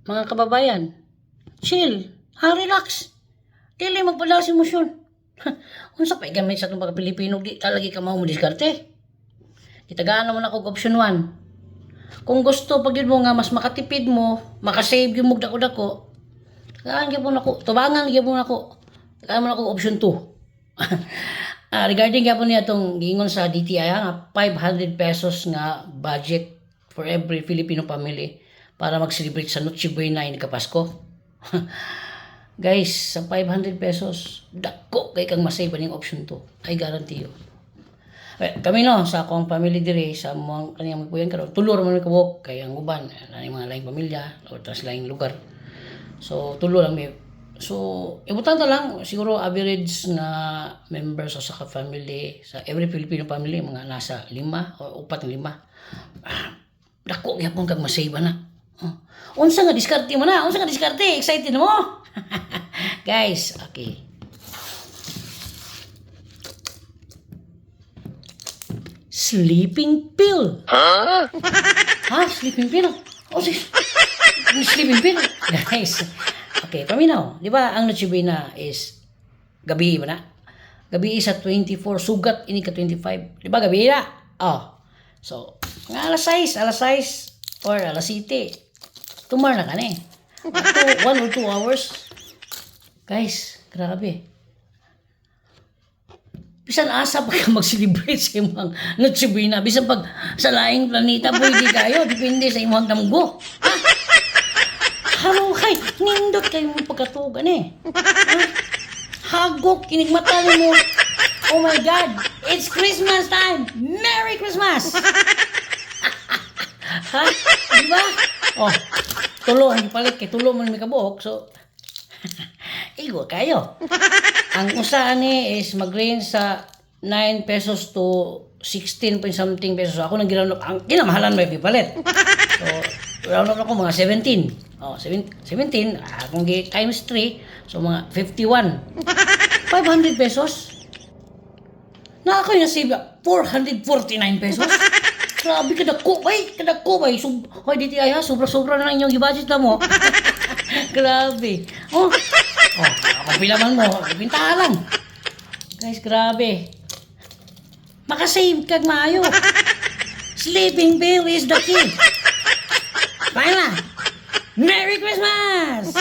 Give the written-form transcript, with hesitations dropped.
mga kababayan, chill, relax. Dili magpadalas emosyon. Unsa pa gamit sa itong mga Pilipino, di talagi ka mo diskarte. Itagaan naman ako option 1. Kung gusto pag yun mo nga mas makatipid mo, makasave yung mong dako-dako, tagaan gyapon ako, tubangan gyapon ako. Tagaan mo ako option 2. Regarding gyapon niya itong giingon sa DTI nga 500 pesos nga budget for every Filipino family para mag-celebrate sa Noche Buena ini kapasko. Guys, sa 500 pesos, dako kay kang masave ning option 2. I guarantee you. Kami no, sa akong family dire, sa mga kaniyang magpuyan karon, tulor man kabuk kay ang uban, ang mga laing pamilya, o tas laing lugar. So, tulo lang may. So, ibutan ta lang, siguro average na members sa ka family, sa every Filipino family, mga nasa 5 o 4 ng 5. Dako gyapon kag masave na. Unsa nga diskarte mo na? Unsa nga diskarte? Excited mo? Guys, okay. Sleeping pill. Ha? Sleeping pill? Oh, sleeping pill? Guys, okay, paminaw. Di ba ang Noche Buena is gabi ba na? Gabi sa 24, sugat ini ka 25. Di ba gabi na? Oh. So, nga alas 6 or alas 7. Tumar na ka na eh. 1 or 2 hours. Guys, grabe. Bisan asa pa ka mag-celebrate sa imong Noche Buena. Bisan pag sa laing planeta, pwede kayo. Depende sa imong damgo. Ha? Halo kay, nindot kayo mong pagkatugan eh. Ha? Hagok, kinigmata mo. Oh my God, it's Christmas time. Merry Christmas. Ha? Diba? Oh, tulo, hindi palit kay tulo mo may kabuhok. So, igo kayo. Ang usa ni is mag-range sa 9 pesos to 16 point something pesos. Ako nang ginanap, ang kinamahalan may pipalit. So, round up ako mga 17. Oh, 17, kung times 3, so mga 51. 500 pesos. Na ako yung save 449 pesos. Grabe, kadako bay. Hoy, dito ay ha, sobra-sobra na inyong i-budget na mo. Grabe. Oh, ako pilaman mo, ibintahan lang. Guys, grabe. Makasave kag maayo. Sleeping pill is the key. Bye na. Merry Christmas!